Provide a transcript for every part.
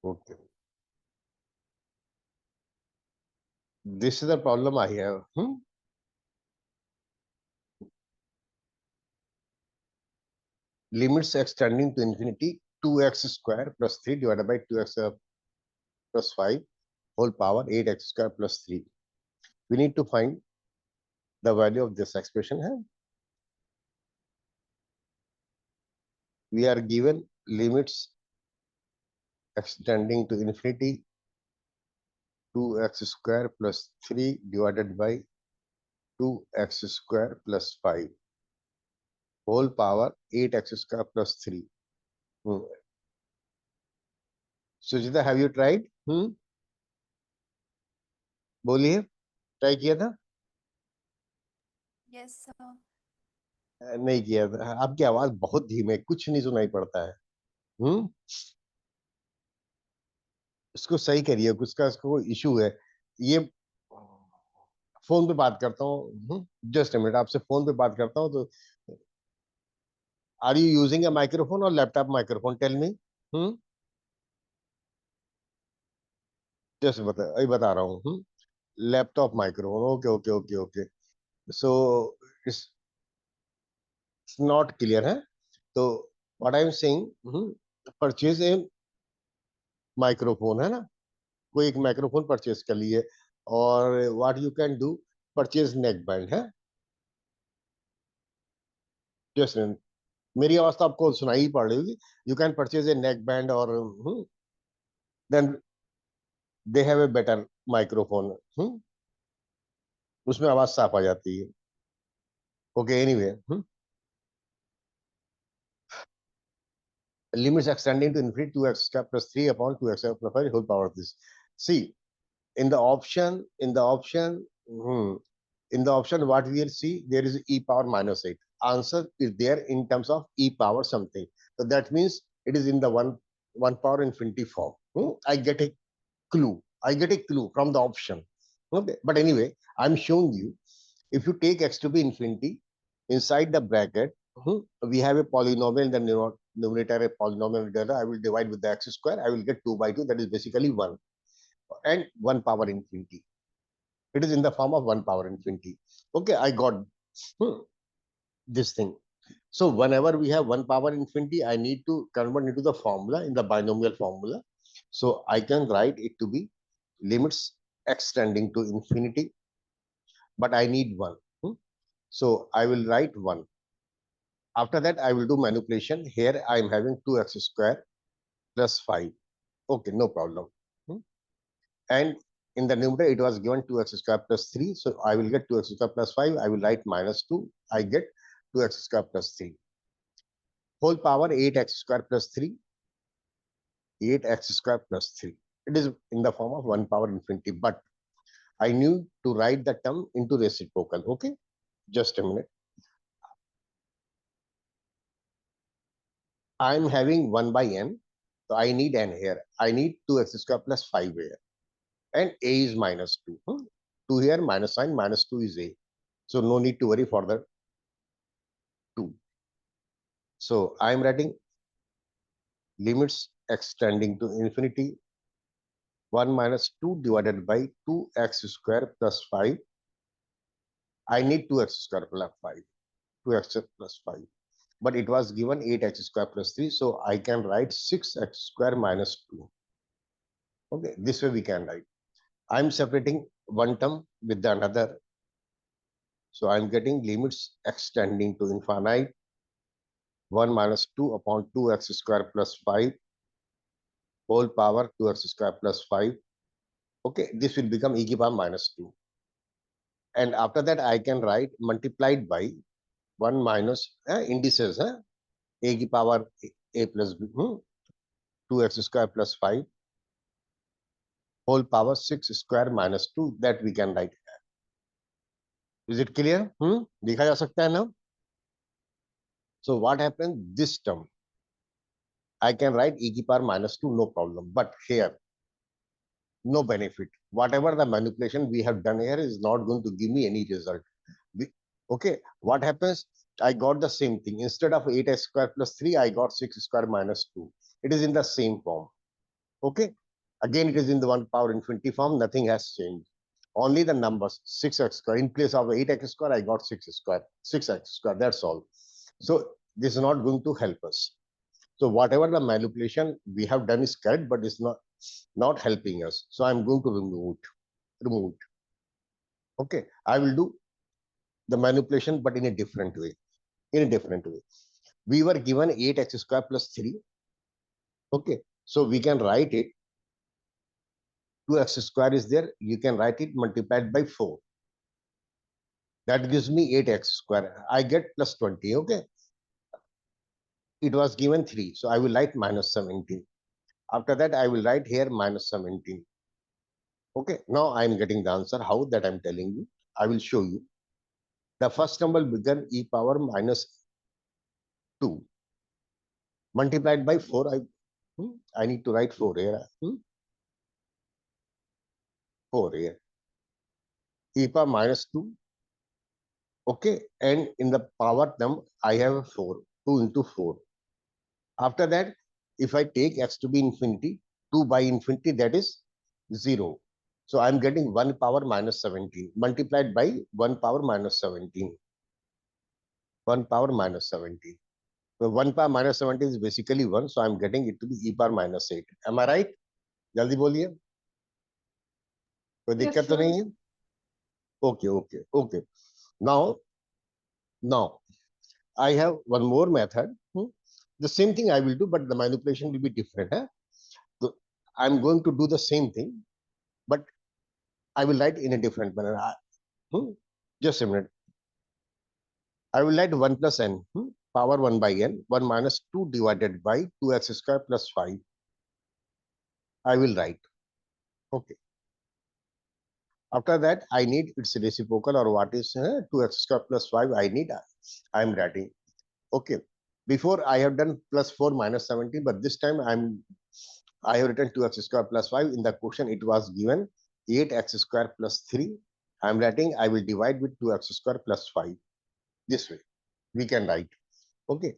Okay. This is the problem I have. Limits extending to infinity 2x square plus 3 divided by 2x plus 5 whole power 8x square plus 3. We need to find the value of this expression. We are given limits extending to infinity 2x square plus 3 divided by 2x square plus 5 whole power 8x square plus 3. Sujita, have you tried? बोलिए, try किया था? Yes, sir. नहीं किया था। आपकी आवाज बहुत धीमे, कुछ नहीं सुनाई पड़ता है। हम्म इसको सही करिए, कुछ का इसको इशू है। ये फोन पे बात करता हूँ। जस्ट मिनट, आपसे फोन पे बात करता हूँ तो are you using a microphone और laptop microphone? Tell me. Just बता, अभी बता रहा हूँ। Laptop microphone, okay okay okay okay. So it's not clear है। तो what I am saying, purchase a microphone, है ना? कोई एक माइक्रोफोन परचेज कर लिए, और what you can do, purchase neck band है। जस्ट मेरी आवाज तो आपको सुनाई ही पड़ रही होगी। You can purchase A neck band, और then they have a better microphone. उसमें आवाज साफ आ जाती है। Okay, anyway, limits extending to infinity 2x square plus 3 upon 2x plus 5 whole power of this. See, in the option, in the option, what we will see, there is e power minus 8. Answer is there in terms of e power something. So that means it is in the one power infinity form. I get a clue. I get a clue from the option. Okay, but anyway, I'm showing you. If you take x to be infinity, inside the bracket, we have a polynomial in the numerator, a polynomial data. I will divide with the x square. I will get 2 by 2. That is basically 1. And 1 power infinity. It is in the form of 1 power infinity. Okay, I got this thing. So whenever we have 1 power infinity, I need to convert into the formula, in the binomial formula. So I can write it to be limits extending to infinity, but I need 1. So I will write 1. After that, I will do manipulation. Here I am having 2x square plus 5. Okay, no problem. And in the numerator, it was given 2x square plus 3. So I will get 2x square plus 5. I will write minus 2. I get 2x square plus 3. Whole power 8x square plus 3. 8x square plus 3. It is in the form of 1 power infinity. But I need to write the term into reciprocal. Okay, just a minute. I am having 1 by n. So I need n here. I need 2x square plus 5 here. And a is minus 2. 2 here, minus sign, minus 2 is a. So no need to worry for the 2. So I am writing limits extending to infinity 1 minus 2 divided by 2x square plus 5. I need 2x square plus 5. 2x plus 5. But it was given 8x square plus 3. So I can write 6x square minus 2. Okay, this way we can write. I'm separating one term with the another. So I'm getting limits extending to infinite 1 minus 2 upon 2x square plus 5 whole power 2x square plus 5. Okay, this will become e to the power minus 2. And after that, I can write multiplied by 1 minus indices, a to the power a plus b, 2x square plus 5 whole power 6 square minus 2, that we can write. Is it clear? दिखा जा सकता है ना? So what happens? This term, I can write e to the power minus 2, no problem. But here, no benefit. Whatever the manipulation we have done here is not going to give me any result. Okay, what happens? I got the same thing. Instead of 8x square plus 3, I got 6 square minus 2. It is in the same form. Okay. Again, it is in the 1 power infinity form. Nothing has changed. Only the numbers 6x square. In place of 8x square, I got 6 square. 6x square. That's all. So this is not going to help us. So whatever the manipulation we have done is correct, but it's not helping us. So I'm going to remove it. Remove it. Okay. I will do the manipulation, but in a different way. In a different way. We were given 8x square plus 3. Okay. So we can write it. 2x square is there. You can write it multiplied by 4. That gives me 8x square. I get plus 20. Okay. It was given 3. So I will write minus 17. After that, I will write here minus 17. Okay. Now I am getting the answer. How that I'm telling you. I will show you. The first number will become e power minus 2 multiplied by 4. I need to write 4 here. 4 here. E power minus 2. Okay. And in the power term, I have 4. 2 into 4. After that, if I take x to be infinity, 2 by infinity, that is 0. So I'm getting 1 power minus 17 multiplied by 1 power minus 17. 1 power minus 17. So 1 power minus 17 is basically 1. So I'm getting it to be e power minus 8. Am I right? जल्दी बोलिए कोई दिक्कत तो नहीं है okay now I have one more method. The same thing I will do, but the manipulation will be different. So I'm going to do the same thing, but I will write in a different manner. Just a minute. I will write 1 plus n power 1 by n, 1 minus 2 divided by 2x square plus 5. I will write. Okay. After that, I need its reciprocal, or what is 2x square plus 5. I am writing. Okay. Before I have done plus 4 minus 17, but this time I have written 2x square plus 5. In the question, it was given 8x square plus 3. I am writing, I will divide with 2x square plus 5. This way, we can write. Okay.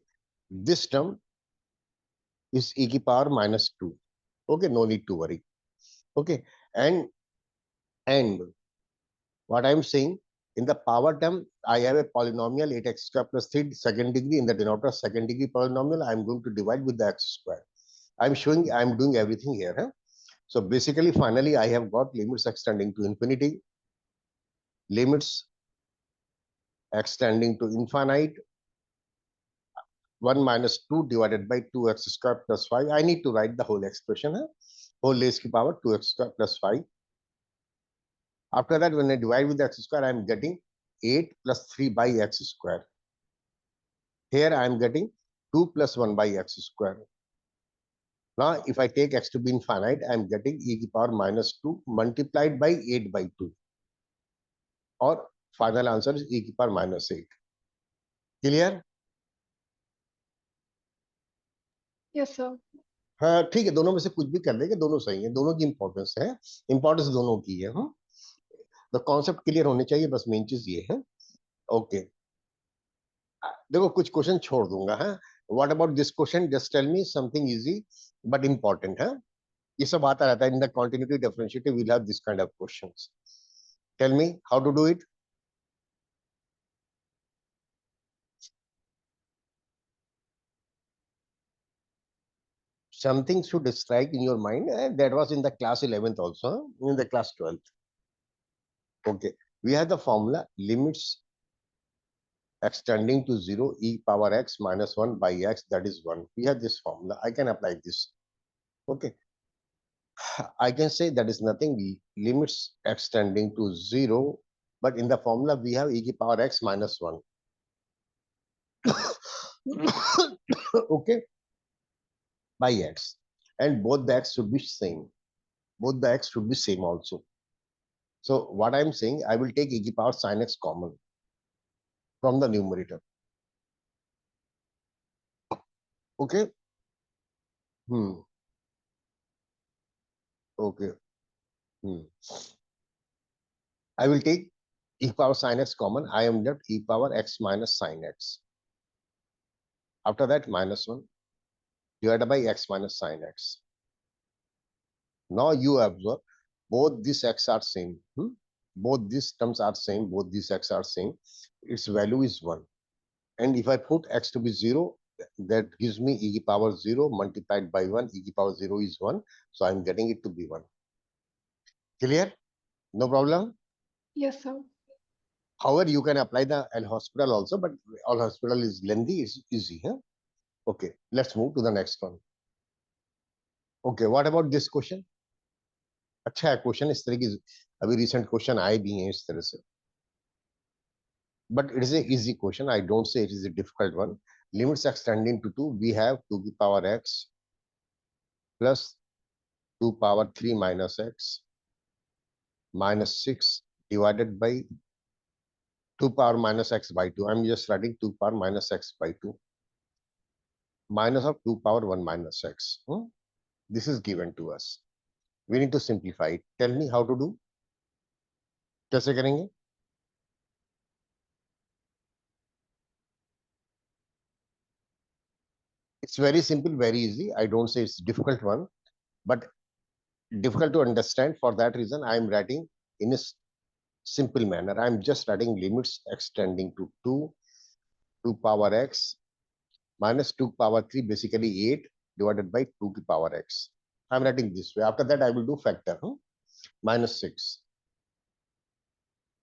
This term is e to the power minus 2. Okay. No need to worry. Okay. And what I'm saying, in the power term, I have a polynomial 8x square plus 3 second degree. In the denominator, second degree polynomial, I'm going to divide with the x square. I'm doing everything here. So basically, finally, I have got limits extending to infinity, limits extending to infinite, 1 minus 2 divided by 2x square plus 5. I need to write the whole expression, whole raised to power 2x square plus 5. After that, when I divide with the x square, I am getting 8 plus 3 by x square. Here I am getting 2 plus 1 by x square. Now, if I take x to be infinite, I am getting e to the power minus 2 multiplied by 8 by 2. Or final answer is e to the power minus 8. Clear? Yes, sir. हाँ ठीक है दोनों में से कुछ भी कर लेंगे दोनों सही है दोनों की इंपॉर्टेंस है इंपॉर्टेंस दोनों की है तो कॉन्सेप्ट क्लियर होने चाहिए बस मेन चीज ये है ओके देखो कुछ क्वेश्चन छोड़ दूंगा है what about this question just tell me something easy but important है ये सब आता रहता है in the continuity differentiative will have this kind of questions tell me how to do it something should strike in your mind that was in the class 11th also in the class 12th okay we have the formula limits extending to 0 e power x minus 1 by x that is 1 we have this formula I can apply this okay I can say that is nothing limits extending to 0 but in the formula we have e to the power x minus 1 okay by x and both the x should be same both the x should be same also so what I'm saying I will take e to the power sin x common from the numerator okay okay I will take e power sin x common. I am left e power x minus sin x. After that, minus 1 divided by x minus sin x. Now you observe both these x are same. Both these terms are same. Both these x are same. Its value is 1. And if I put x to be 0, that gives me e power 0 multiplied by 1. E power 0 is 1. So I'm getting it to be 1. Clear? No problem? Yes, sir. However, you can apply the L'Hospital also, but L'Hospital is lengthy, it's easy. Huh? Okay, let's move to the next one. Okay, what about this question? अच्छा है question इस तरह की अभी recent question आए भी हैं इस तरह से but it is a easy question. I don't say it is a difficult one. Limits extending to 2, we have 2 to the power x plus 2 power 3 minus x minus 6 divided by 2 power minus x by 2. I'm just writing 2 power minus x by 2 minus of 2 power 1 minus x. This is given to us. We need to simplify it. Tell me how to do. कैसे करेंगे? It's very simple, very easy. I don't say it's difficult one, but difficult to understand. For that reason, I am writing in a simple manner. I'm just writing limits extending to 2 power x minus 2 power 3, basically 8 divided by 2 to power x. I'm writing this way. After that, I will do factor. Minus 6.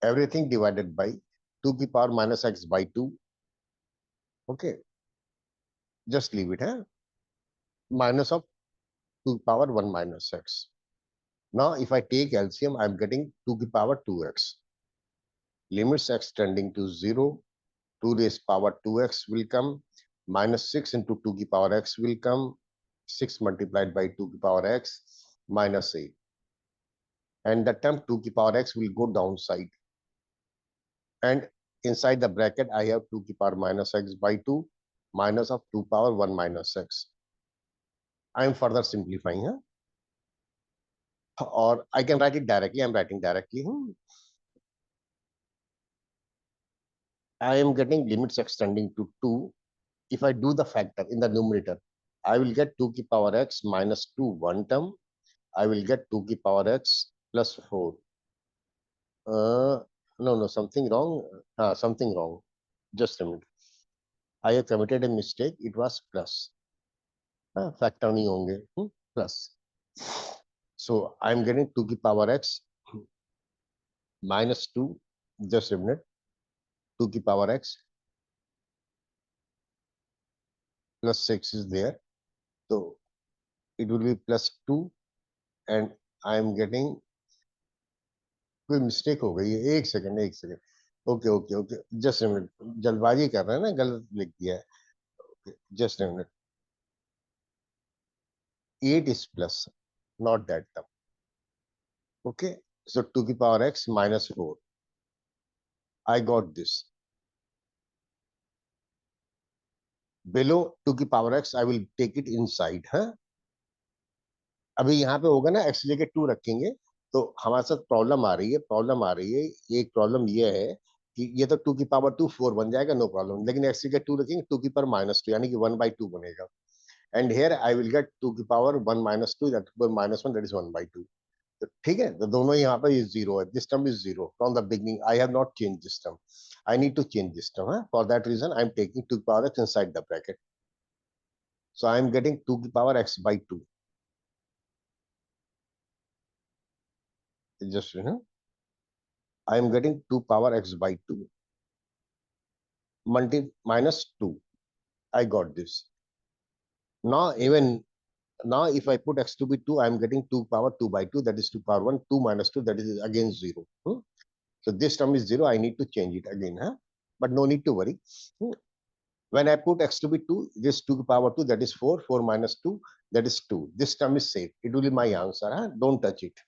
Everything divided by 2 to power minus x by 2. Okay. Just leave it. Minus of 2 power 1 minus x. Now, if I take LCM, I'm getting 2 to power 2x. Limits extending to 0. 2 raised power 2x will come. Minus 6 into 2 to power x will come. 6 multiplied by 2 to power x minus 8. And the term 2 to power x will go downside. And inside the bracket, I have 2 to power minus x by 2 minus of 2 power 1 minus x. I am further simplifying. Or I can write it directly. I'm writing directly. I am getting limits extending to 2. If I do the factor in the numerator, I will get 2 to power x minus 2 one term. I will get 2 to power x plus 4. No, something wrong. Something wrong. Just a minute. I have committed a mistake. It was plus. Factor नहीं होंगे. Plus. So I am getting 2 to power x minus 2. Just a minute. 2 to power x plus 6 is there. So it will be plus 2 and I am getting कोई mistake हो गई है. एक second. Okay just minute. जल्दबाजी कर रहे हैं ना, गलत लिख दिया है. Just minute. 8 is plus, not that term. Okay, so 2 to power x minus 4. I got this. Below 2 to power x, I will take it inside. अभी यहाँ पे होगा ना, x लेके 2 रखेंगे तो हमारे साथ प्रॉब्लम आ रही है. एक प्रॉब्लम ये है कि ये तो 2 की पावर 2 4 बन जाएगा, नो प्रॉब्लम. लेकिन x लेके 2 रखेंगे 2 की पावर माइनस 2, यानी कि 1/2 बनेगा. And here I will get 2 की power 1 minus 2, that minus 1, that is 1/2. तो ठीक है, तो दोनों यहाँ पर ये 0 है. This term is 0 from the beginning. I have not changed this term. I need to change this term. For that reason, I am taking 2 power x inside the bracket. So I am getting 2 power x by 2. Just I am getting 2 power x by 2 minus 2. I got this. Now if I put x to be 2, I am getting 2 power 2 by 2, that is 2 power 1. 2 minus 2, that is again 0. So this term is 0. I need to change it again. But no need to worry. When I put x to be 2, this 2 power 2, that is 4. 4 minus 2, that is 2. This term is safe. It will be my answer. Don't touch it.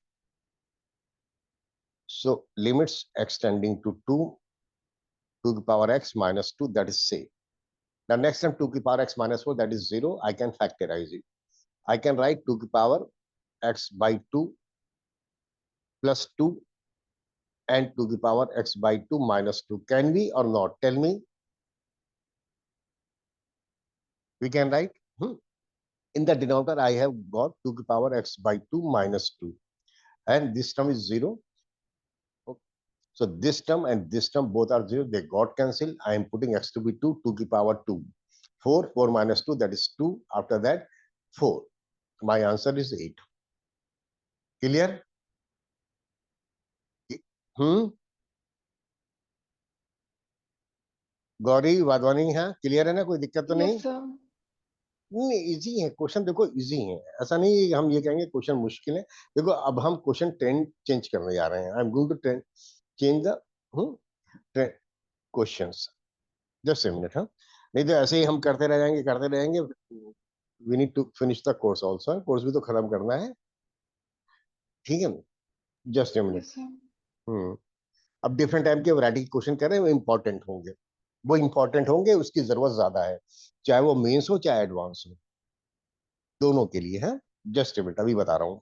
So limits extending to 2 to the power x minus 2, that is safe. The next term 2 to the power x minus 4, that is 0. I can factorize it. I can write 2 to the power x by 2 plus 2 and 2 to the power x by 2 minus 2. Can we or not? Tell me. We can write. In the denominator, I have got 2 to the power x by 2 minus 2. And this term is 0. So this term and this term both are 0. They got cancelled. I am putting x to be 2 to the power 2. 4 minus 2, that is 2. After that, 4. My answer is 8. Clear? Gauri Wadhwani, हाँ clear है ना, कोई दिक्कत तो नहीं? Yes, sir. नहीं, easy है question, देखो इजी है, ऐसा नहीं हम ये कहेंगे क्वेश्चन मुश्किल है। देखो अब हम क्वेश्चन ट्रेंड चेंज करने जा रहे हैं। I am going to change the questions. Just a minute, हाँ, नहीं तो ऐसे ही हम करते रहेंगे। We need to finish the course also, course भी तो खत्म करना है, ठीक है? Just a minute. Yes, sir. अब डिफरेंट टाइप के वैरायटी क्वेश्चन कर रहे हैं, वो इंपॉर्टेंट होंगे, उसकी जरूरत ज्यादा है, चाहे वो मेंस हो चाहे एडवांस हो, दोनों के लिए है। जस्ट ए मिनट, अभी बता रहा हूँ।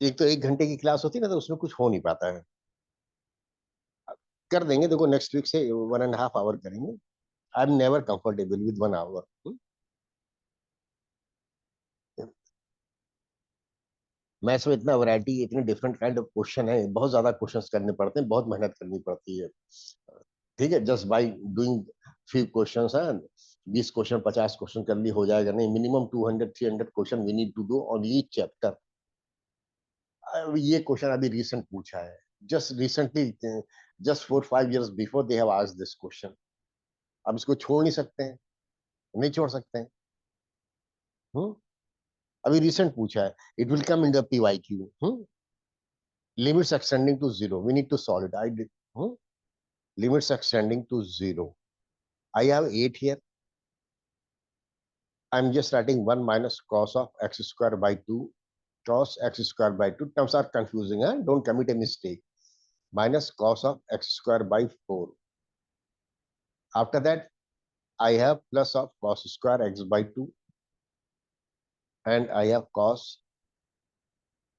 एक तो 1 घंटे की क्लास होती है ना, तो उसमें कुछ हो नहीं पाता है। कर देंगे, देखो नेक्स्ट वीक से 1.5 आवर करेंगे। I am never comfortable with 1 hour. Maths में इतना वैरायटी, इतने डिफरेंट काइंड ऑफ क्वेश्चन है, बहुत ज्यादा क्वेश्चंस करने पड़ते हैं, बहुत मेहनत करनी पड़ती है, ठीक है? Just by doing few questions है, 20 क्वेश्चन 50 क्वेश्चन कर ली हो जाएगा नहीं, minimum 200-300 question we need to do on each chapter. ये क्वेश्चन अभी रिसेंट पूछा है, just recently, just 4-5 years before they have asked this question. अब इसको छोड़ नहीं सकते हैं, नहीं छोड़ सकते हैं। अभी रिसेंट पूछा है, it will come in the PYQ। limits extending to 0, we need to solve it. I did limits extending to 0. I have 8 here. I'm just writing 1 minus cos of x square by 2. Cos x square by 2 terms are confusing, huh? Don't commit a mistake. Minus cos of x square by 4. After that, I have plus of cos square x by 2. And I have cos.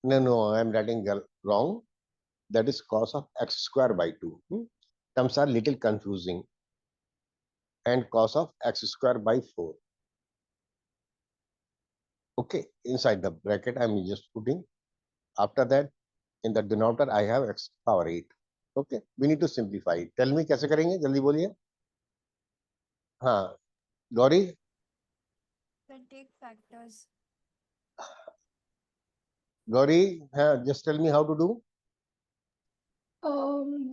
No, I'm writing wrong. That is cos of x square by 2. Terms are little confusing. And cos of x square by 4. Okay, inside the bracket, I'm just putting. After that, in the denominator, I have x power 8. Okay, we need to simplify it. Tell me कैसे करेंगे, जल्दी बोलिए। हाँ, Gauri. Then take factors. Gauri, हाँ, just tell me how to do.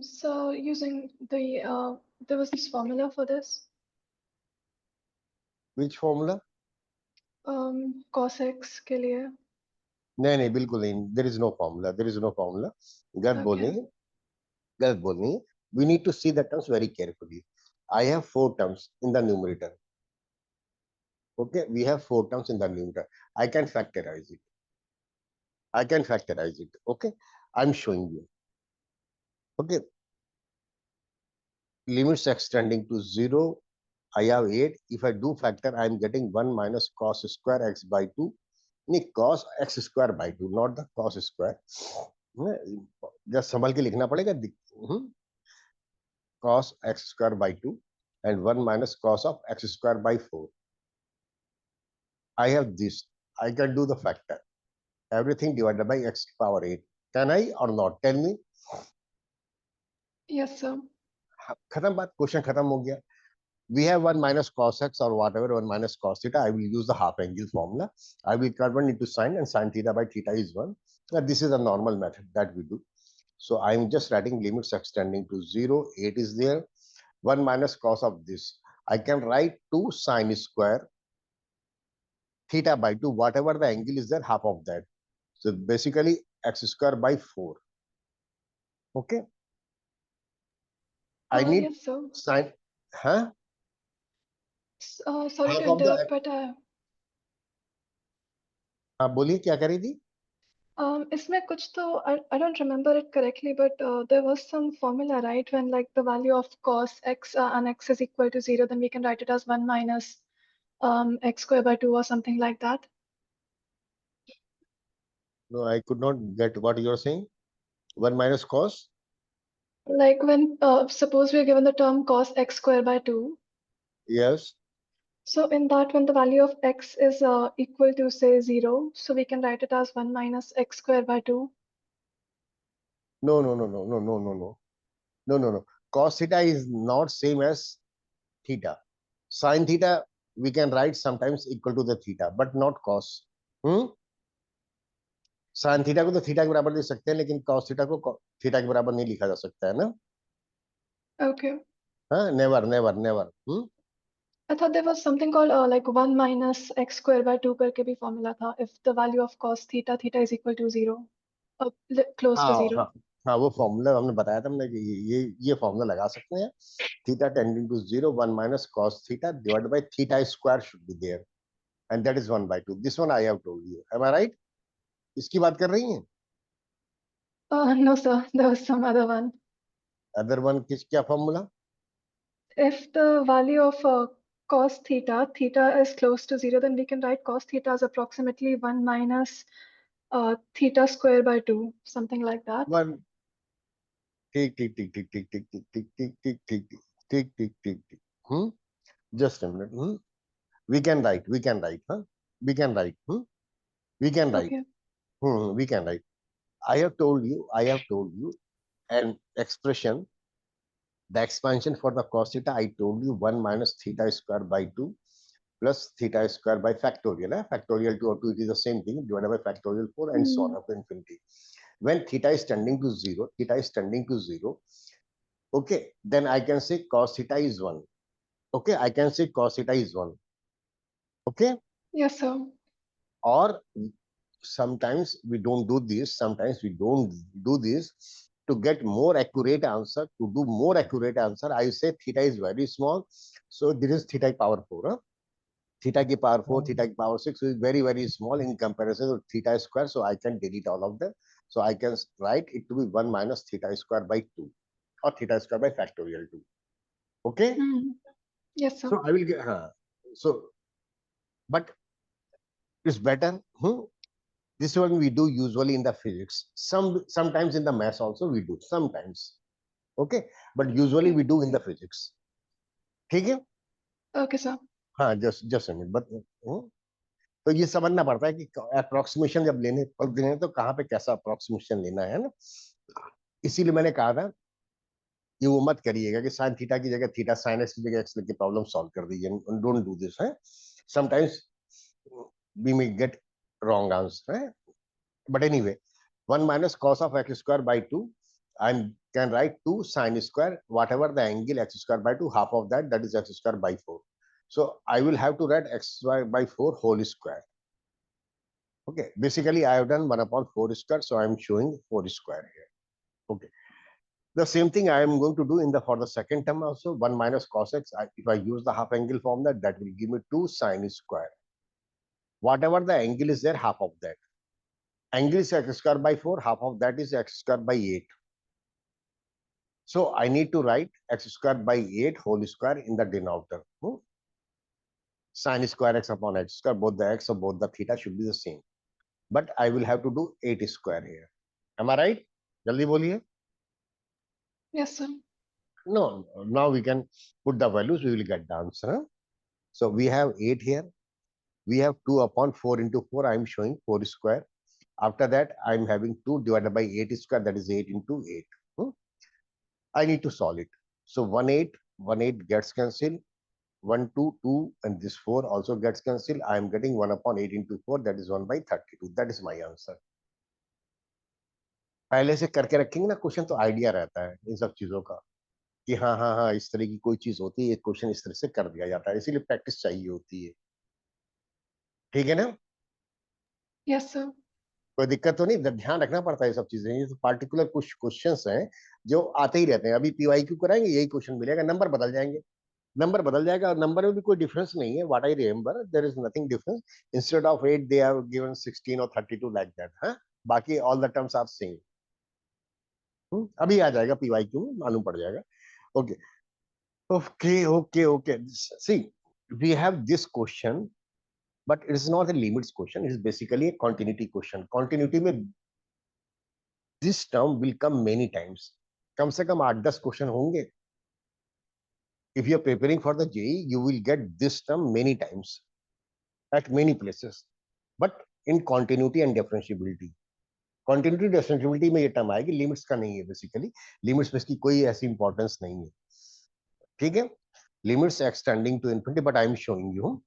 So using there was this formula for this. Which formula? Cos x के लिए. नहीं, बिल्कुल नहीं, there is no formula, गलत बोलनी है। We need to see the terms very carefully. I have 4 terms in the numerator. Okay, we have 4 terms in the numerator. I can factorize it. Okay, I'm showing you. Okay, limits extending to 0, I have 8. If I do factor, I am getting 1 minus cos square x by 2. Cos x square by 2, not the cos square. Just संभल के लिखना पड़ेगा। Cos x square by 2 and 1 minus cos of x square by 4. I have this. I can do the factor. Everything divided by x power 8. Can I or not? Tell me. Yes, sir. खत्म बात, question खत्म हो गया। We have 1 minus cos x or whatever, 1 minus cos theta. I will use the half angle formula. I will convert into sine, and sine theta by theta is 1. This is a normal method that we do. So I'm just writing limits extending to 0. 8 is there. 1 minus cos of this. I can write 2 sine square theta by 2. Whatever the angle is there, half of that. So basically x square by 4. Okay. I need yes, sir. sine. Huh? Sorry Half to of the. interrupt, but हाँ, बोलिए क्या करी थी? इसमें कुछ तो I don't remember it correctly, but there was some formula, right? When like the value of cos x and x is equal to 0, then we can write it as 1 minus x square by 2 or something like that. No, I could not get what you're saying. 1 minus cos. Like when suppose we are given the term cos x square by 2. Yes. So in that, when the value of x is equal to say 0, so we can write it as 1 minus x square by 2. No, no, no, no, no, no, no, no, no, no, no. Cos theta is not same as theta. Sin theta we can write sometimes equal to the theta, but not cos. Sin theta को तो theta के बराबर लिख सकते हैं, लेकिन cos theta को theta के बराबर नहीं लिखा जा सकता है ना? Okay. हाँ, never, never, never. I thought there was something called like 1 minus x square by 2 करके भी formula था, if the value of cos theta is equal to 0, close to हाँ 0. हाँ हाँ, वो फॉर्मूला हमने बताया था हमने कि ये फॉर्मूला लगा सकते हैं. Theta tending to 0, 1 minus cos theta divided by theta square should be there, and that is 1/2. This one I have told you. Am I right? इसकी बात कर रही हैं? No, sir, there was some other one. Other one किस क्या formula? If the value of cos theta is close to 0, then we can write cos theta as approximately 1 minus theta square by 2, something like that. One. ठीक ठीक ठीक ठीक ठीक ठीक ठीक ठीक ठीक ठीक ठीक ठीक ठीक ठीक ठीक. Just a minute. we can write, we can write, we can write, we can write, Okay. we can write. I have told you an expression, the expansion for the cos theta. I told you 1 minus theta square by 2 plus theta square by factorial. Factorial 2 or 2, it is the same thing, divided by factorial 4 and so on up to infinity. When theta is tending to 0, okay, then I can say cos theta is 1. Okay, I can say cos theta is 1. Okay. Yes, sir. Or sometimes we don't do this, to get more accurate answer. To do more accurate answer, I say theta is very small, so this is theta power 4. Theta ki power 4, theta ki power 6 is very, very small in comparison to theta square, so I can delete all of them. So I can write it to be 1 minus theta square by 2 or theta square by factorial 2. Okay. Yes, sir. So I will get but it's better. This one we do usually in the physics. Sometimes in the maths also we do. Sometimes. Okay. But usually we do in the physics. ठीक है? Okay, sir. हाँ, just a minute. But तो ये समझना पड़ता है कि approximation जब लेने हैं तो कहाँ पे कैसा अप्रोक्सीमेशन लेना है ना. इसीलिए मैंने कहा था कि वो मत करिएगा कि साइन थीटा की जगह थीटा, साइन एक्स की जगह एक्स लेके प्रॉब्लम सॉल्व कर दीजिए. डोंट डू दिस है. Sometimes we may get wrong answer है. But anyway, 1 minus cos of x square by 2, I can write 2 sin square, whatever the angle x square by 2, half of that is x square by 4. So I will have to write x square by 4 whole square. Okay, basically I have done 1 upon 4 square, so I am showing 4 square here. Okay, the same thing I am going to do for the second term also. 1 minus cos x, if I use the half angle formula, that will give me 2 sin square. Whatever the angle is there, half of that. Angle is x square by 4, half of that is x square by 8. So I need to write x square by 8 whole square in the denominator. Sin square x upon x square, both the x or both the theta should be the same. But I will have to do 8 square here. Am I right? Jaldi boliye. Yes, sir. No, now we can put the values, we will get the answer. So we have 8 here. We have 2 upon 4 into 4. I am showing 4 square. After that, I am having 2 divided by 8 square, that is 8 into 8. I need to solve it. So 1 8 gets cancelled. 1 2 2 and this 4 also gets cancelled. I am getting 1 upon 8 into 4, that is 1 by 32. That is my answer. पहले से करके रखेंगे ना question तो idea रहता है इन सब चीजों का कि हाँ हाँ हाँ इस तरह की कोई चीज होती है, एक क्वेश्चन इस तरह से कर दिया जाता है, इसीलिए प्रैक्टिस चाहिए होती है. ठीक है ना? Yes, sir. कोई दिक्कत तो नहीं. ध्यान रखना पड़ता है सब चीजें. ये तो पार्टिकुलर कुछ क्वेश्चंस हैं जो आते ही रहते हैं. अभी पीवाईक्यू कराएंगे यही क्वेश्चन मिलेगा, नंबर बदल जाएंगे. नंबर बदल जाएगा और नंबर में भी कोई डिफरेंस नहीं है. What I remember, there is nothing difference. Instead of 8 they have given 16 और 32 लाइक दैट. हाँ, बाकी all the terms are same. अभी आ जाएगा पीवाईक्यू में, मालूम पड़ जाएगा. Okay okay okay okay. See we have this question, but it is not a limits question. It is basically a continuity question. Continuity में this term will come many times. कम से कम 8-10 question होंगे. If you're preparing for the JEE, you will get this term many times at many places, but in continuity and differentiability. Continuity differentiability में ये term आएगी, limits का नहीं है basically, limits में इसकी कोई ऐसी इंपॉर्टेंस नहीं है, ठीक है, limits extending to infinity, but I am showing you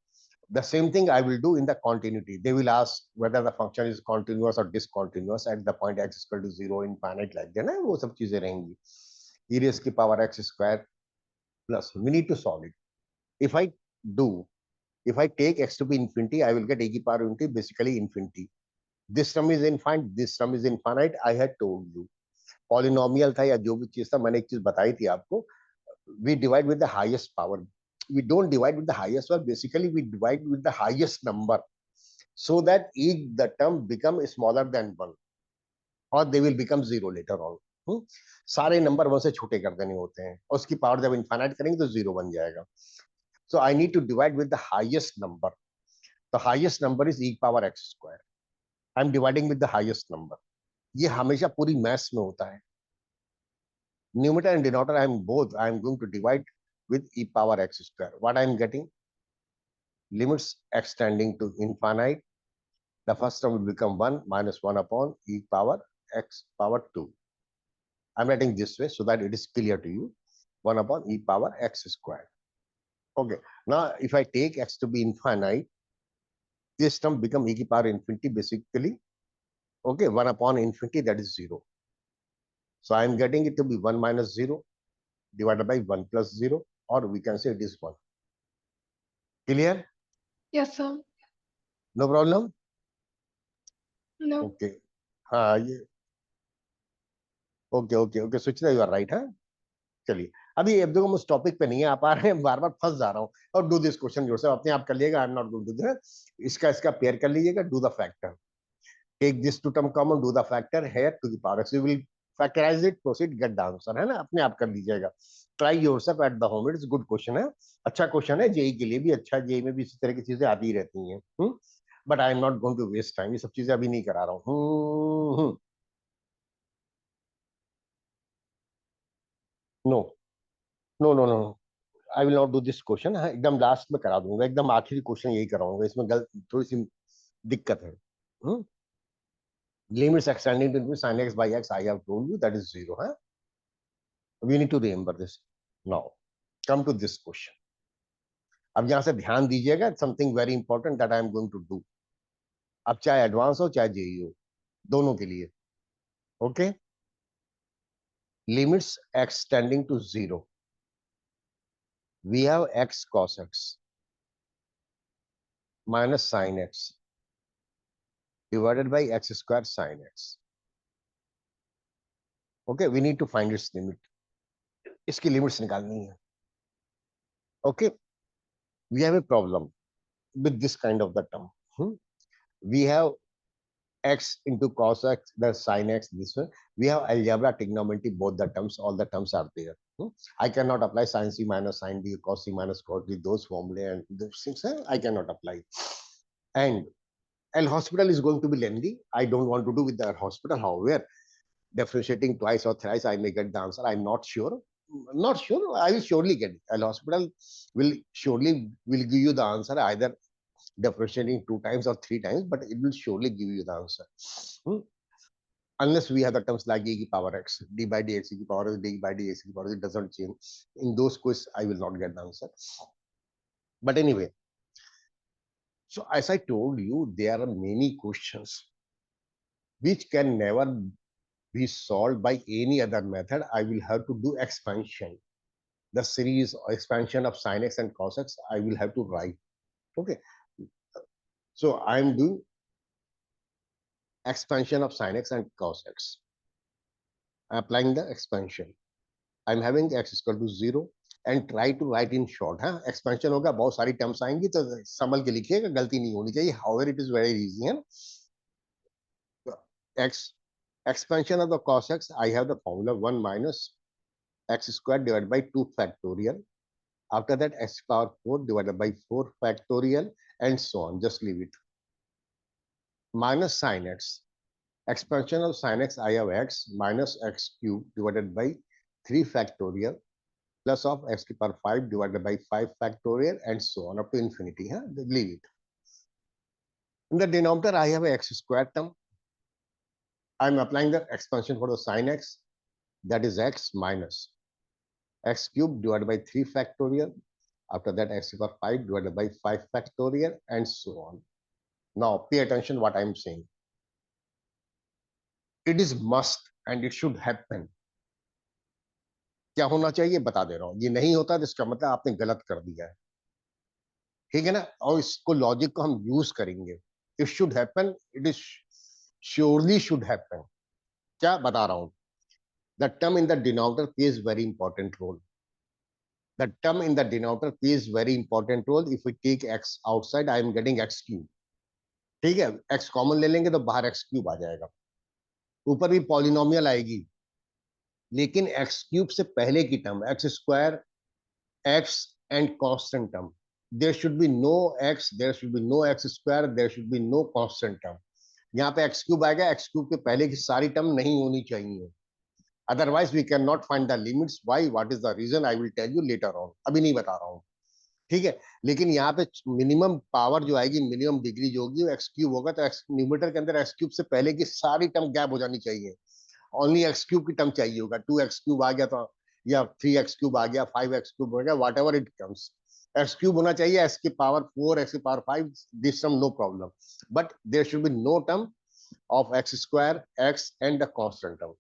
the same thing I will do in the continuity. They will ask whether the function is continuous or discontinuous at the point x is equal to 0, infinite like that, वो सब चीजें रहेंगी. E raised की power x square plus, we need to solve it. If I take x to be infinity, I will get e की power infinity, basically infinity. This term is infinite, this term is infinite. I had told you polynomial था या जो भी चीज था, मैंने एक चीज बताई थी आपको, we divide with the highest power. We don't divide with the highest one. Basically, we divide with the highest number so that the term become smaller than 1 or they will become 0 later on. सारे number 1 से छोटे कर देने होते हैं और उसकी power जब इनफाइनाइट करेंगे तो 0 बन जाएगा. So I need to divide with the highest number. The highest number is e power x square. I'm dividing with the highest number. ये हमेशा पूरी मैथ्स में होता है. Numerator and denominator, I am going to divide with e power x square. What I am getting? Limits extending to infinite. The first term will become 1 minus 1 upon e power x power 2. I'm writing this way so that it is clear to you. 1 upon e power x square. Okay. Now, if I take x to be infinite, this term become e power infinity basically. Okay. 1 upon infinity, that is 0. So I am getting it to be 1 minus 0 divided by 1 plus 0, or we can say it is 1. Clear? Yes, sir. No problem? No. Okay. हाँ ये okay Suchita you are right. हाँ चलिए, अभी अब देखो हम उस topic पे नहीं आ पा रहे हैं, बार बार फंस जा रहा हूँ. और डू दिस क्वेश्चन योरसेल्फ, अपने आप कर लीजिएगा. I am not going to do. इसका पेयर कर लीजिएगा. Do the factor, take this two term common, do the factor here to the power x, you will factorise it, proceed, get the answer, है ना. अपने आप कर लीजिएगा. Try yourself at the home. It's good question है, अच्छा question है. JEE के लिए भी अच्छा, जेई में भी इसी तरह की चीजें आती रहती हैं. But I am not going to waste time, ये सब चीजें अभी नहीं करा रहा हूँ. No no no no, I will not do this question. एकदम लास्ट में करा दूंगा, एकदम आखिरी क्वेश्चन यही कराऊंगा. इसमें गलत थोड़ी सी दिक्कत है. Limits extending to sin x by x, I have told you that is 0. Huh? We need to remember this. Now come to this question. अब यहां से ध्यान दीजिएगा, something very important that I am going to do. अब चाहे advance हो चाहे JEE हो, दोनों के लिए. Okay. Limits extending to 0. We have x cos x minus sin x divided by x square sin x. Okay, we need to find its limit. इसकी limits निकालनी है. Okay, we have a problem with this kind of the term. We have x into cos x, the sin x, this one. We have algebra, trigonometry, both the terms, all the terms are there. I cannot apply sin c minus sin d, cos c minus cos d, those formulae and those things I cannot apply. And L hospital is going to be lengthy. I don't want to do with the hospital. However, differentiating twice or thrice, I may get the answer. I'm not sure. Not sure. I will surely get it. L hospital will give you the answer, either differentiating 2 times or 3 times, but it will surely give you the answer. Unless we have the terms like e की power x, d by dx, e की power x, d by dx, e की power x, it doesn't change. In those quiz, I will not get the answer. But anyway, so as I told you, there are many questions which can never be solved by any other method. I will have to do expansion. The series expansion of sin x and cos x, I will have to write. Okay. So I am doing expansion of sin x and cos x. Applying the expansion. I'm having x equal to 0 and try to write in short. हाँ, expansion होगा, बहुत सारी terms आएंगी, तो संभल के लिखिएगा, गलती नहीं होनी चाहिए. However, it is very easy. X expansion of the cos x, I have the formula 1 minus x squared divided by 2 factorial. After that, x power 4 divided by 4 factorial, and so on. Just leave it. Minus sin x. Expansion of sin x, I have x minus x cubed divided by 3 factorial plus of x to the power 5 divided by 5 factorial and so on up to infinity. Huh? Leave it. In the denominator, I have a x squared term. I'm applying the expansion for the sin x, that is x minus x cubed divided by 3 factorial. After that, x to the power 5 divided by 5 factorial and so on. Now, pay attention what I'm saying. It is must and it should happen. क्या होना चाहिए बता दे रहा हूं, ये नहीं होता तो इसका मतलब आपने गलत कर दिया है, ठीक है ना। और इसको लॉजिक को हम यूज करेंगे. It should happen, it is surely should happen. क्या बता रहा हूं, the term in the denominator plays very important role. The term in the denominator plays very important role. If we take x outside I am getting x cube. ठीक है, x common ले लेंगे तो बाहर एक्स क्यूब आ जाएगा. ऊपर भी polynomial आएगी, लेकिन एक्स क्यूब से पहले की term x square, x and constant term. there should be no x, there should be no x square, there should be no constant term. यहाँ पे x cube आएगा, x cube के पहले की सारी टर्म नहीं होनी चाहिए. Otherwise we cannot find the limits. Why? What is the reason? I will tell you later on. अभी नहीं बता रहा हूँ, ठीक है. लेकिन यहाँ पे मिनिमम पावर जो आएगी, मिनिमम डिग्री जो होगी वो एक्स क्यूब होगा. तो एक्स न्यूमरेटर के अंदर एक्स क्यूब से पहले की सारी टर्म गैप हो जानी चाहिए. ओनली एक्स क्यूब की टर्म चाहिए होगा. 2x क्यूब आ गया तो, या 3x क्यूब आ गया, 5x क्यूब हो गया, whatever it comes, x cube होना चाहिए. एक्स की पावर 4, एक्स की power 5, this term no problem. But there should be no term of x square, x and the constant term.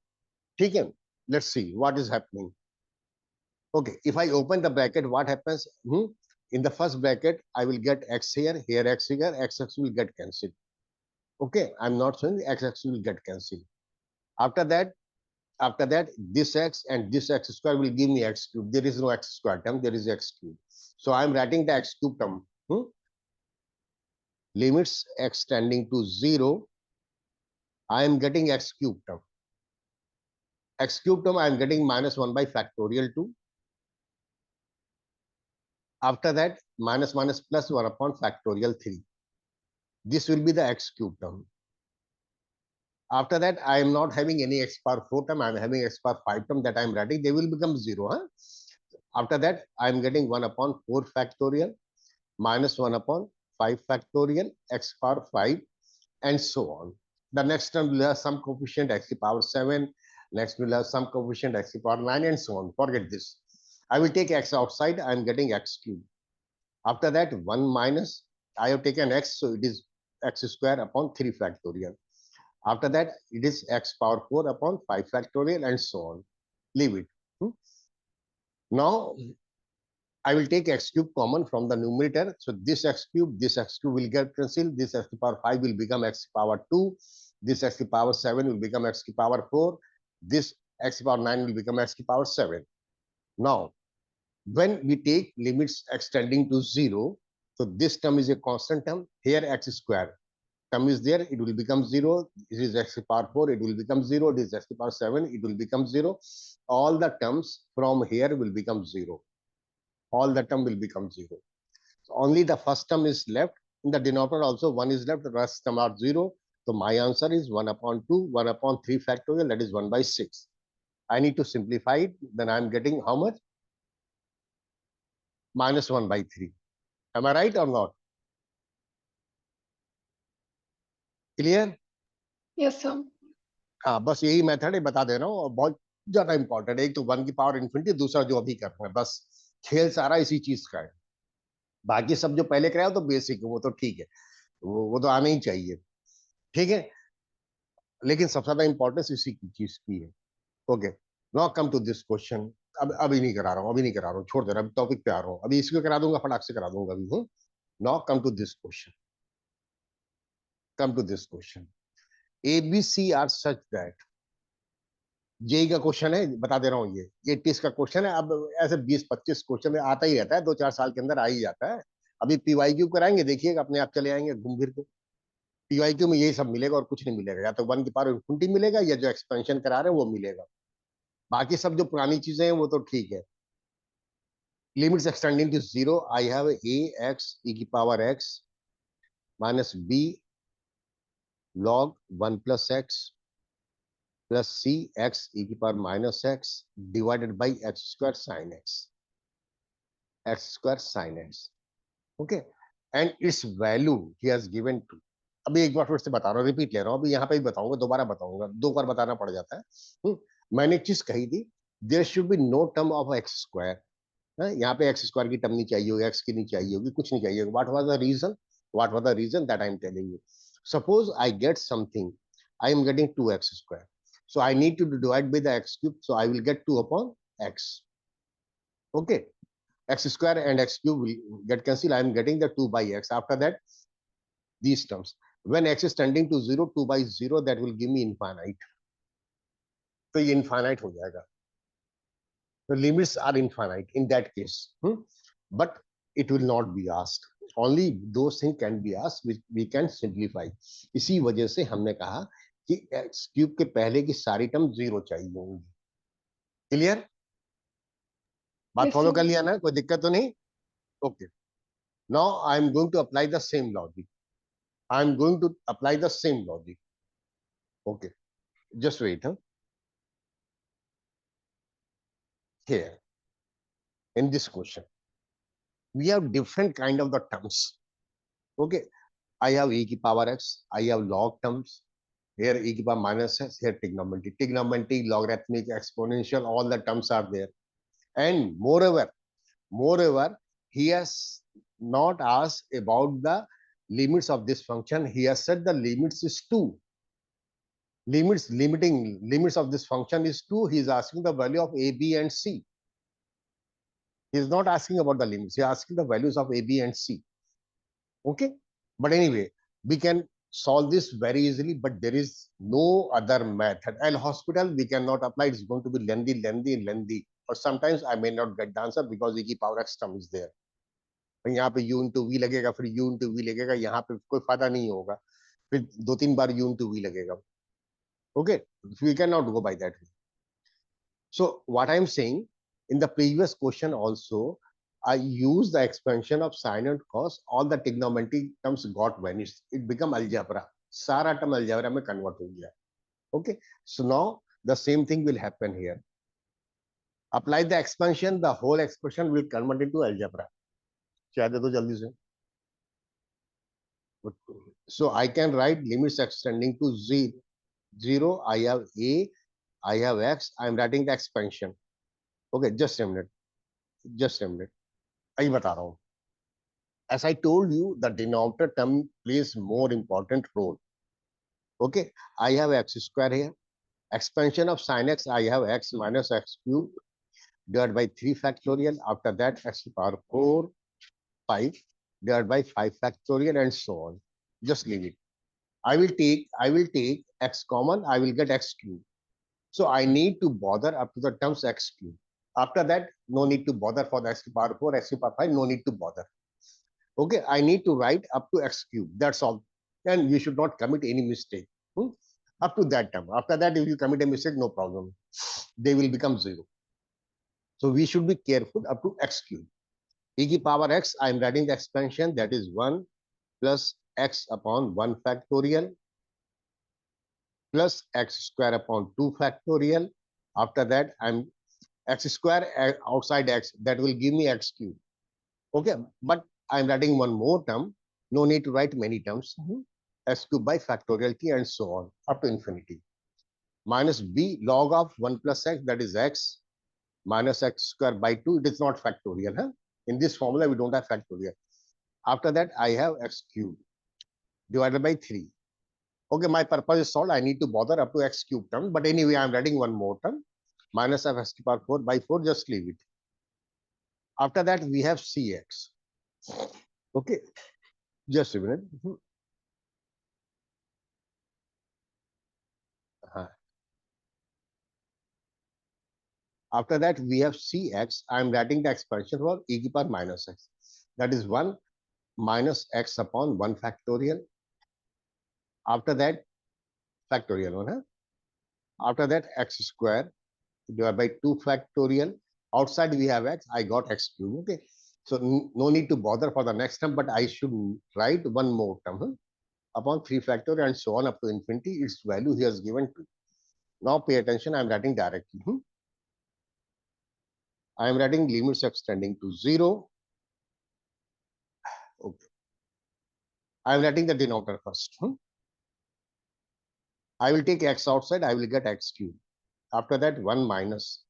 ठीक है, let's see what is happening. Okay, if I open the bracket, what happens? In the first bracket, I will get x here, here x here, x will get cancelled. Okay, I'm not saying x will get cancelled. After that, this x and this x square will give me x cube. There is no x square term, there is x cube. So I'm writing the x cube term. Limits x tending to 0, I am getting x cube term. X cube term I am getting minus 1 by factorial 2. After that, minus minus plus 1 upon factorial 3. This will be the x cube term. After that, I am not having any x power 4 term, I am having x power 5 term that I am writing. They will become 0. Huh? After that, I am getting 1 upon 4 factorial, minus 1 upon 5 factorial, x power 5, and so on. The next term will have some coefficient x to the power 7, next will have some coefficient x to the power 9, and so on. Forget this. I will take x outside, I am getting x cube. After that, 1 minus, I have taken x, so it is x square upon 3 factorial. After that, it is x power 4 upon 5 factorial, and so on. Leave it. Now, I will take x cube common from the numerator. So this x cube will get cancelled. This x to the power 5 will become x to the power 2. This x to the power 7 will become x to the power 4. This x to the power 9 will become x to the power 7. Now, when we take limits x tending to 0, so this term is a constant term. Here x square term is there, it will become 0. This is x to the power 4, it will become 0. This is x to the power 7, it will become 0. All the terms from here will become 0. All the term will become 0. So only the first term is left. In the denominator also 1 is left, the rest term are 0. So my answer is 1 upon 2, 1 upon 3 factorial, that is 1 by 6. I need to simplify it, then I am getting how much? Minus 1 by 3. Am I right or not? Clear? Yes, sir. हाँ, बस यही method है, बता दे रहा हूँ, और बहुत ज्यादा इंपॉर्टेंट है. एक तो 1 की पावर इन्फिनिटी, दूसरा जो अभी कर रहे हैं, बस खेल सारा इसी चीज का है. बाकी सब जो पहले कराया तो बेसिक है, वो तो ठीक है, वो तो आना ही चाहिए, ठीक है. लेकिन सबसे ज्यादा इंपॉर्टेंस इसी की चीज की है. Okay, now come to this question. अभी नहीं करा रहा हूँ, अभी नहीं करा रहा हूँ, छोड़ दे रहा हूँ, टॉपिक पे आ रहा हूँ. अभी इसको करा दूंगा, फटाक से करा दूंगा अभी. Now come to this question. Come to this question. ABC are such that, JEE का क्वेश्चन है, बता दे रहा हूँ, ये 30 का क्वेश्चन है. अब ऐसे 20-25 क्वेश्चन आता ही रहता है, 2-4 साल के अंदर आ ही जाता है. अभी PYQ कराएंगे, देखिएगा अपने आप चले आएंगे घूम फिर के. PYQ में यही सब मिलेगा और कुछ नहीं मिलेगा. या तो 1 की पावर इन्फिनिटी मिलेगा, या जो एक्सपेंशन करा रहे हैं वो मिलेगा. बाकी सब जो पुरानी चीजें हैं वो तो ठीक है. Limits extending to 0, I have ax e की power x minus b log 1 plus x plus c x e की power minus x divided by x square sin x. x square sin x. Okay, and its value he has given to. अभी एक बार फिर से बता रहा हूँ, repeat ले रहा हूँ, अभी यहाँ पे ही बताऊंगा, दोबारा बताऊंगा, दो बार बताना पड़ जाता है। मैंने एक चीज कही थी, there should be no term of x square. यहाँ पे एक्स स्क्वायर की टर्म नहीं चाहिए होगी, एक्स की नहीं चाहिए होगी, कुछ नहीं चाहिए। What was the reason? What was the reason that I am telling you? Suppose I get something, I am getting 2x square, so I need to divide by the x cube, so I will get 2 upon x. Okay, x square and x cube will get cancelled. I am getting the 2 by x. After that, these terms, when x is tending to 0, 2 by 0, that will give me infinite. तो ये infinite हो जाएगा. The limits are infinite in that case. But it will not be asked. Only those things can be asked which we can simplify. इसी वजह से हमने कहा कि x cube के पहले की सारी टर्म 0 चाहिए होंगी. क्लियर? बात Yes, फॉलो sir. कर लिया ना? कोई दिक्कत तो नहीं? Okay. Now I am going to apply the same logic. I am going to apply the same logic. Okay. Just wait. Here, in this question, we have different kind of the terms. Okay. I have e की power x. I have log terms. Here e की power minus x. Here trigonometry. Trigonometry, logarithmic, exponential, all the terms are there. And moreover, he has not asked about the limits of this function. He has said the limits is 2. Limits of this function is 2. He is asking the value of a, b, and c. He is not asking about the limits. He is asking the values of a, b, and c. Okay. But anyway, we can solve this very easily, but there is no other method. And hospital, we cannot apply. It's going to be lengthy. Or sometimes I may not get the answer because e की power x term is there. यहाँ पे u into v लगेगा, फिर u into v लगेगा, यहाँ पे कोई फायदा नहीं होगा, फिर 2-3 बार u into v लगेगा. Okay, we cannot go by that way. So what I'm saying, in the previous question also, I used the expansion of sine and cos. All the trigonometry terms got vanished. It become algebra. सारा term algebra में convert हो गया. Okay, so now the same thing will happen here. Apply the expansion, the whole expression will convert into algebra. चाहे दे दो जल्दी से. So I can write limits extending to 0. I have a, I have x. I am writing the expansion. Okay, just a minute. अभी बता रहा हूँ. As I told you, the denominator term plays more important role. Okay, I have x square here. Expansion of sin x, I have x minus x cube divided by 3 factorial. After that, x to power 4, 5 divided by 5 factorial, and so on. Just leave it. I will take x common. I will get x cube. So I need to bother up to the terms x cube. After that, no need to bother for the x to power 4, x to power 5. No need to bother. Okay, I need to write up to x cube. That's all. And you should not commit any mistake. Up to that term. After that, if you commit a mistake, no problem. They will become 0. So we should be careful up to x cube. E की power x, I am writing the expansion, that is 1 plus x upon 1 factorial plus x square upon 2 factorial. After that, I'm x square outside x, that will give me x cube. Okay, but I'm writing one more term. No need to write many terms. X cube by factorial t and so on up to infinity. Minus b log of 1 plus x, that is x minus x square by 2. It is not factorial. In this formula, we don't have factorial. After that, I have x cube divided by 3. Okay, my purpose is solved. I need to bother up to x cube term. But anyway, I'm writing one more term. Minus of x to power 4 by 4. Just leave it. After that, we have cx. Okay, just a minute. After that, we have cx. I am writing the expansion for e to power minus x. That is 1 minus x upon 1 factorial. After that, factorial 1. After that, x square divided by 2 factorial. Outside we have x. I got x cube. Okay. So no need to bother for the next term, but I should write one more term upon 3 factorial and so on up to infinity. Its value he has given 2. Now pay attention. I am writing directly. I am writing limits extending to 0. I am writing the denominator first. I will take x outside, I will get x cube. After that, 1 minus,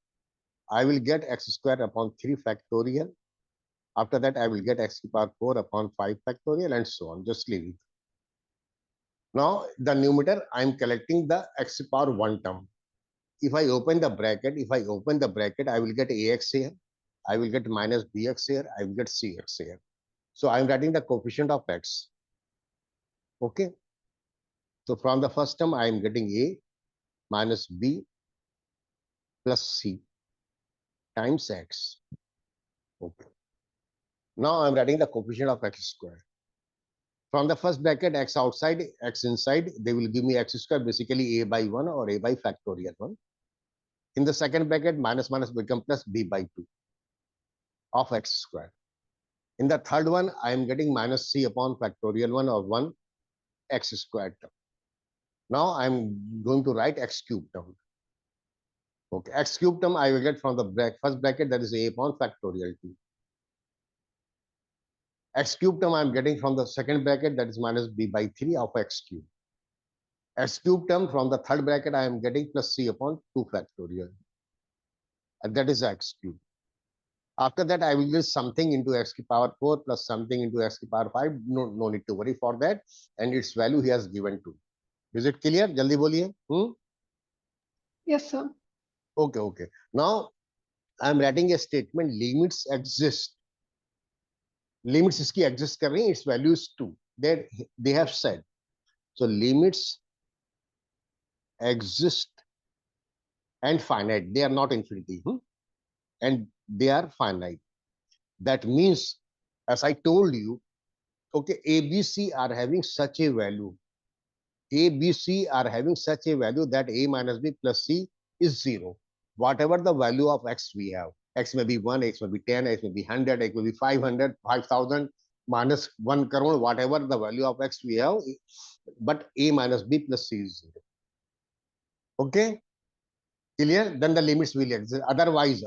I will get x square upon 3 factorial. After that, I will get x to the power 4 upon 5 factorial and so on. Just leave it. Now, the numerator, I am collecting the x to the power 1 term. If I open the bracket, I will get ax here. I will get minus bx here. I will get cx here. So I am writing the coefficient of x. Okay. So from the first term, I am getting a minus b plus c times x. Okay. Now I'm writing the coefficient of x square. From the first bracket, x outside, x inside, they will give me x square, basically a by 1 or a by factorial 1. In the second bracket, minus minus become plus b by 2 of x square. In the third one, I am getting minus c upon factorial 1 or 1 x squared term. Now I'm going to write x cube term. Okay, x cube term I will get from the first bracket, that is a upon factorial 2. X cube term I am getting from the second bracket, that is minus b by 3 of x cube. X cube term from the third bracket I am getting plus c upon 2 factorial. And that is x cube. After that, I will get something into x to the power 4 plus something into x to the power 5. No need to worry for that. And its value he has given 2. Is it clear? Jaldi boliye. Yes, sir. Okay. Now, I am writing a statement, limits exist. Limits iski exist kar rahi hai, its value is 2. They have said. So, limits exist and finite. They are not infinity. And they are finite. That means, as I told you, okay, A, B, C are having such a value. A, B, C are having such a value that A minus B plus C is 0. Whatever the value of X we have, X may be 1, X may be 10, X may be 100, X may be 500, 5,000, minus 1 crore, whatever the value of X we have, but A minus B plus C is 0. Okay? Clear? Then the limits will exist. Otherwise,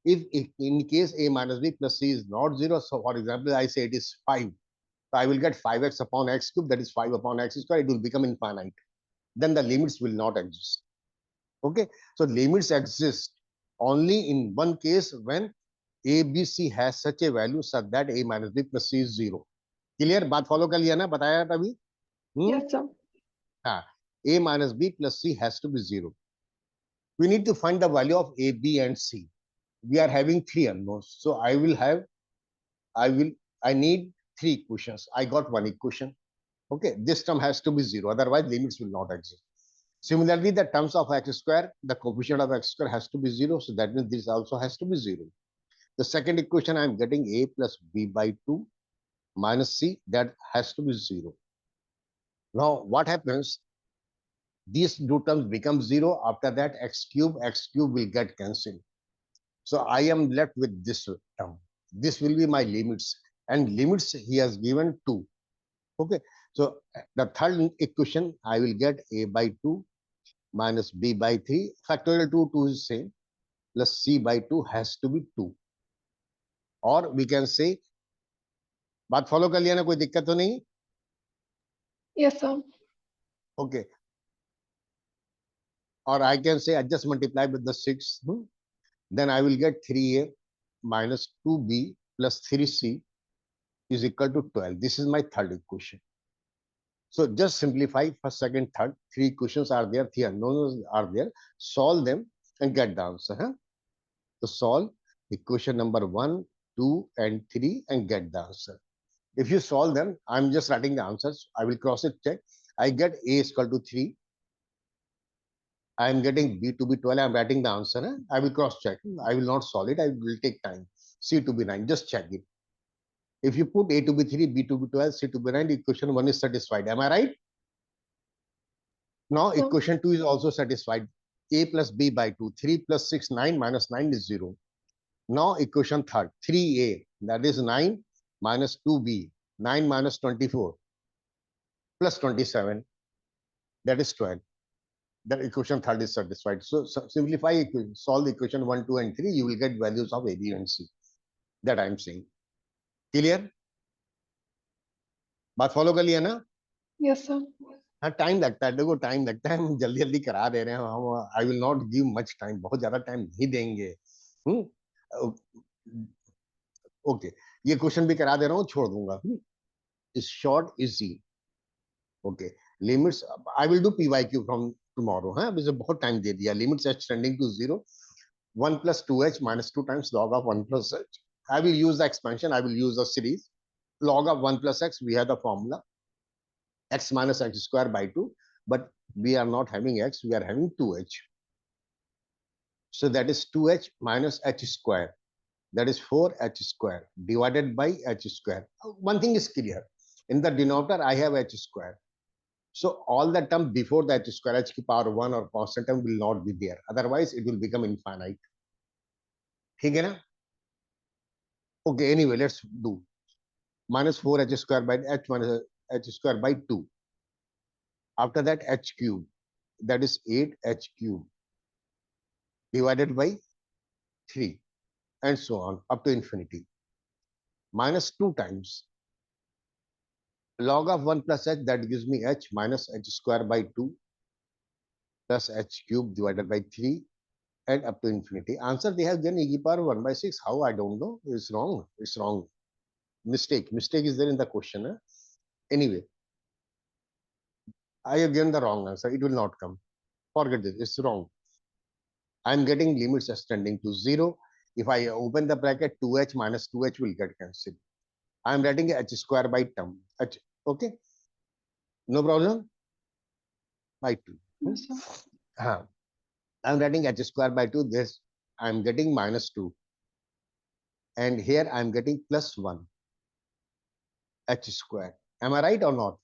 if in case A minus B plus C is not 0, so for example, I say it is 5. So I will get 5x upon x cube, that is 5 upon x square, it will become infinite. Then the limits will not exist. Okay, so limits exist only in one case when A, B, C has such a value such that A minus B plus C is 0. Clear? बात follow कर लिया ना? बताया तभी? Yes, sir. A minus B plus C has to be 0. We need to find the value of A, B, and C. We are having 3 unknowns. So I need 3 equations. I got 1 equation. Okay, this term has to be 0. Otherwise, limits will not exist. Similarly, the terms of x square, the coefficient of x square has to be 0. So that means this also has to be 0. The second equation, I am getting A plus B by 2 minus C. That has to be 0. Now, what happens? These two terms become 0. After that, x cube will get cancelled. So I am left with this term. This will be my limits. And limits he has given 2. Okay. So the third equation, I will get A by 2 minus B by 3. Factorial 2 is same. Plus C by 2 has to be 2. Or we can say, बात follow कर लिया ना, कोई दिक्कत तो नहीं? Yes, sir. Okay. Or I can say I just multiply with the 6. Then I will get 3A minus 2B plus 3C is equal to 12. This is my third equation. So just simplify first, second, third. 3 equations are there, 3 unknowns are there. Solve them and get the answer. So solve equation number 1, 2, and 3 and get the answer. If you solve them, I'm just writing the answers. I will cross it check. I get A is equal to 3. I am getting B to be 12. I'm writing the answer. I will cross check. I will not solve it. I will take time. C to be 9. Just check it. If you put A to be 3, B to be 12, C to be 9, equation 1 is satisfied. Am I right? Now, So- equation 2 is also satisfied. A plus B by 2. 3 plus 6, 9 minus 9 is 0. Now, equation third. 3A, that is 9 minus 2B. 9 minus 24 plus 27. That is 12. That equation third is satisfied. So simplify, solve equation 1, 2, and 3. You will get values of A, B, and C. That I am saying. Clear? बात follow कर लिया ना? Yes, sir. हाँ, time लगता है, देखो time लगता है, हम जल्दी जल्दी करा दे रहे हैं हम, आई will not give much time, बहुत ज्यादा टाइम नहीं देंगे। ओके, ये क्वेश्चन भी करा दे रहा हूँ, छोड़ दूंगा। Is short easy. Okay, limits I will do PYQ from tomorrow. हाँ, अभी से बहुत टाइम दे दिया। Limits h tending to 0, 1 plus 2h minus 2 times log of 1 plus h. I will use the expansion, I will use the series. Log of 1 plus x, we have the formula x minus x square by 2, but we are not having x, we are having 2h. So that is 2h minus h square. That is 4h square divided by h square. One thing is clear. In the denominator, I have h square. So all the term before the h square, h की power 1 or constant term will not be there. Otherwise, it will become infinite. ठीक है ना? Okay, anyway, let's do. Minus 4h square by h minus h square by 2. After that, h cube, that is 8h cube divided by 3, and so on up to infinity. Minus 2 times log of 1 plus h, that gives me h minus h square by 2 plus h cube divided by 3 and up to infinity. Answer they have given e to the power 1 by 6. How? I don't know. It's wrong. It's wrong. Mistake. Mistake is there in the question. Anyway, I have given the wrong answer. It will not come. Forget this. It's wrong. I'm getting limits extending to 0. If I open the bracket, 2h minus 2h will get cancelled. I'm writing h square by term. H, okay? No problem? By 2. Yes, sir. I'm writing h square by 2. This I'm getting minus 2. And here I'm getting plus 1 h square. Am I right or not?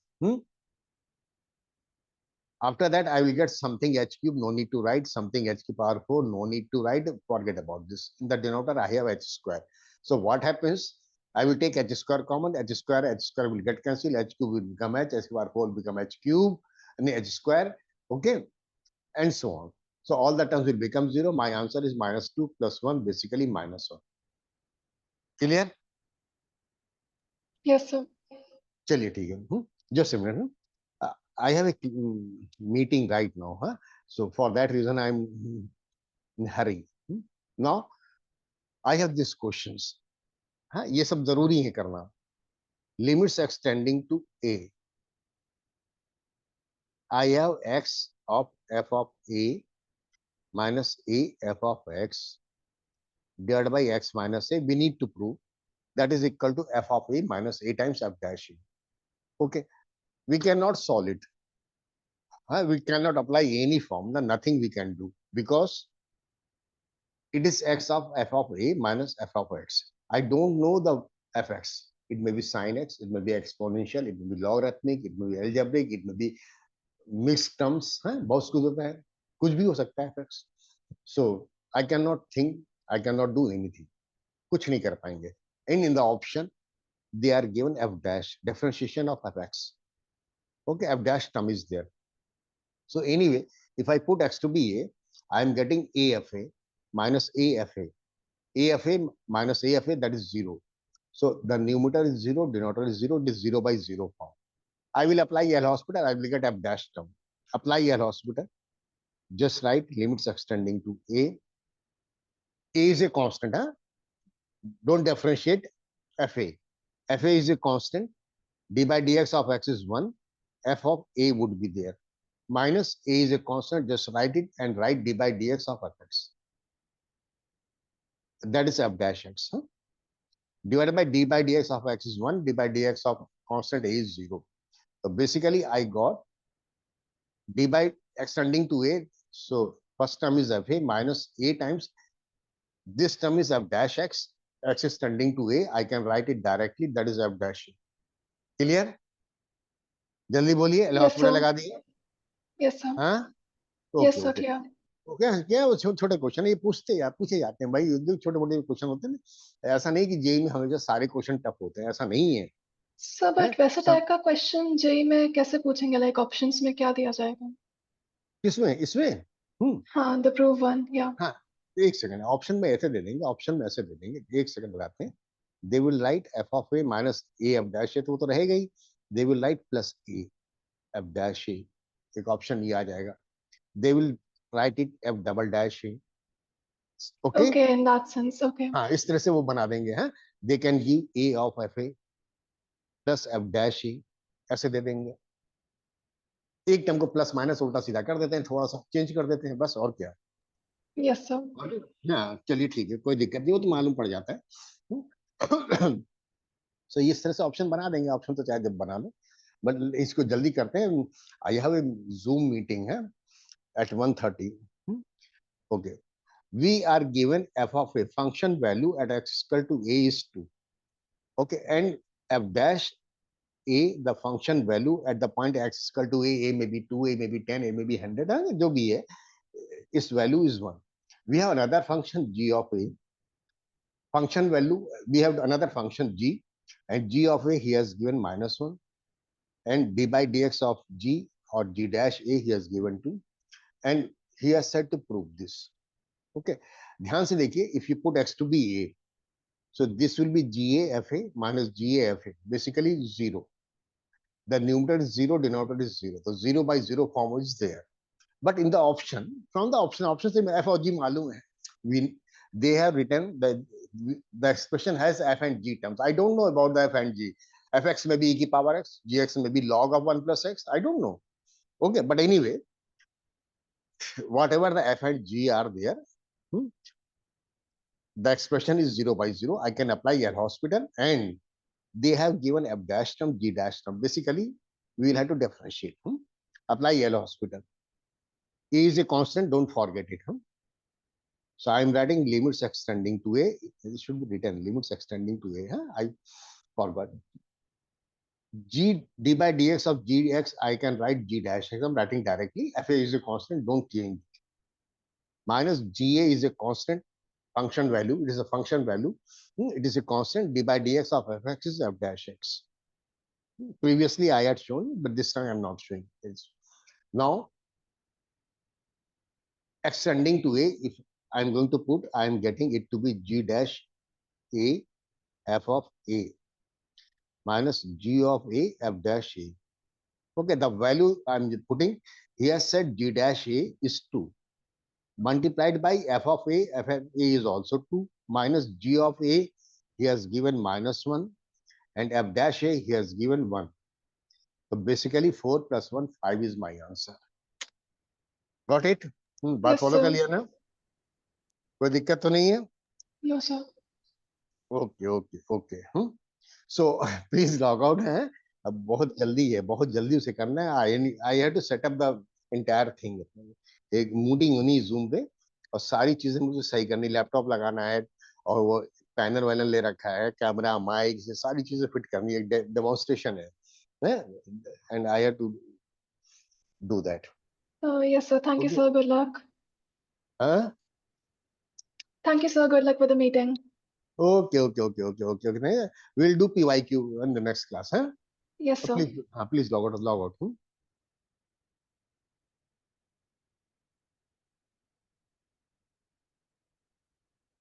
After that, I will get something h cube, no need to write, something h to the power 4, no need to write, forget about this. In the denominator, I have h square. So what happens? I will take h square common, h square will get cancelled, h cube will become h to the power 4 will become h cube, and h square, okay, and so on. So all the terms will become 0. My answer is minus 2 plus 1, basically minus 1. Clear? Yes, sir. चलिए ठीक है. Just a minute. I have a meeting right now. So for that reason, I'm in hurry. Now, I have these questions. ये सब जरूरी है करना. Limits extending to a. I have x of f of a minus a f of x divided by x minus a. We need to prove that is equal to f of a minus a times f dash a. Okay. We cannot solve it. We cannot apply any formula. Nothing we can do because it is x of f of a minus f of x. I don't know the fx. It may be sin x, it may be exponential, it may be logarithmic, it may be algebraic, it may be mixed terms. बहुत कुछ होता है, कुछ भी हो सकता है fx. So I cannot think, I cannot do anything. कुछ नहीं कर पाएंगे. And in the option, they are given f dash, differentiation of fx. Okay, f dash term is there. So anyway, if I put x to be a, I am getting afa minus afa. AFA minus AFA, that is 0. So the numerator is 0, denominator is 0, it is 0 by 0 form. I will apply L'Hospital, I will get f dash term. Apply L'Hospital. Just write limits extending to A. A is a constant. Don't differentiate FA. FA is a constant. D by dx of x is 1. F of A would be there. Minus A is a constant. Just write it and write d by dx of fx. That is f dash x. Divided by d by dx of x is 1, d by dx of constant a is 0. So basically, I got d by extending to a. So first term is fa minus a times this term is f dash x. X is tending to a. I can write it directly. That is f dash a. Clear? जल्दी बोलिए. L'Hospital लगा दिए. Yes, sir. हाँ. Yes, Okay, sir. okay. Clear. क्या क्या वो छोटे question ये पूछते यार पूछे जाते हैं भाई. छोटे मोटे क्वेश्चन होते हैं. ऐसा नहीं कि जेई में हमेशा सारे क्वेश्चन टफ होते हैं. ऐसा नहीं है. सर बट वैसे टाइप का क्वेश्चन जेई में कैसे पूछेंगे, लाइक ऑप्शंस में क्या दिया जाएगा? किसमें? इसमें? हाँ, द प्रूव वन. या हाँ, एक सेकंड. ऑप्शन में ऐसे दे देंगे. ऑप्शन में ऐसे दे देंगे. एक सेकंड लगाते हैं. They will write F of A minus A F dash. तो रहेगा ही. they will write plus a, f dash a, एक ऑप्शन ये आ जाएगा, they will write it f double dash a. Okay, Okay, in that sense, okay. हाँ इस तरह से वो बना देंगे. हाँ, they can give a of fa plus f dash a, ऐसे दे देंगे. एक टर्म को प्लस माइनस उल्टा सीधा कर देते हैं, थोड़ा सा चेंज कर देते हैं, बस और क्या. Yes, sir. हाँ चलिए ठीक है, कोई दिक्कत नहीं, वो तो मालूम पड़ जाता है. सो इस तरह से ऑप्शन बना देंगे, ऑप्शन तो चाहे जब बना लो, बट इसको जल्दी करते हैं. I have a zoom meeting है at 1:30. Okay, we are given f of a function value at x equal to a is 2. Okay, and f dash a, the function value at the point x equal to a may be 2, a may be 10, a may be 100, जो भी है, its value is 1. We have another function g of a. Function value, we have another function g, and g of a he has given -1, and d by dx of g or g dash a he has given 2, and he has said to prove this. Okay, ध्यान से देखिए, if you put x to be a, so this will be ga fa minus ga fa, basically 0. The numerator is 0, denominator is 0. So 0 by 0 form is there. But in the option, from the option से f और g मालूम है. They have written the expression has f and g terms. I don't know about the f and g. fx may be e की power x, gx may be log of 1 plus x. I don't know. Okay, but anyway, whatever the f and g are there, the expression is 0 by 0. I can apply L'Hospital, and they have given f dash term, g dash term. Basically, we will have to differentiate. Apply L'Hospital. A is a constant, don't forget it. So I am writing limits extending to a. It should be written limits extending to a. I forgot. G d by dx of gx, I can write g dash. I'm writing directly. Fa is a constant, don't change. Minus ga is a constant function value. It is a function value. It is a constant. D by dx of fx is f dash x. Previously I had shown, but this time I'm not showing. Now extending to a, if I'm going to put, I'm getting it to be g dash a f of a minus g of a f dash a. Okay, the value I'm putting, he has said g dash a is 2. Multiplied by f of a is also 2, minus g of a, he has given -1, and f dash a, he has given 1. So basically 4 plus 1, 5 is my answer. Got it? बात Yes, follow कर sir. लिया ना? कोई दिक्कत तो नहीं है? No, sir. Okay. So please log out है. अब बहुत जल्दी है, बहुत जल्दी उसे करना है. I have to set up the entire thing. एक मीटिंग होनी जूम पे, और सारी चीजें मुझे सही करनी, लैपटॉप लगाना है, और वो पैनल वैनल ले रखा है, कैमरा माइक से सारी चीजें फिट करनी है. डेमोन्स्ट्रेशन है, and I have to do that. Yes, sir. Thank you, Okay. sir. Good luck. हाँ, Thank you, sir. Good luck with the meeting. Okay. नहीं, will do PYQ in the next class. हाँ, Yes, sir. Please log out.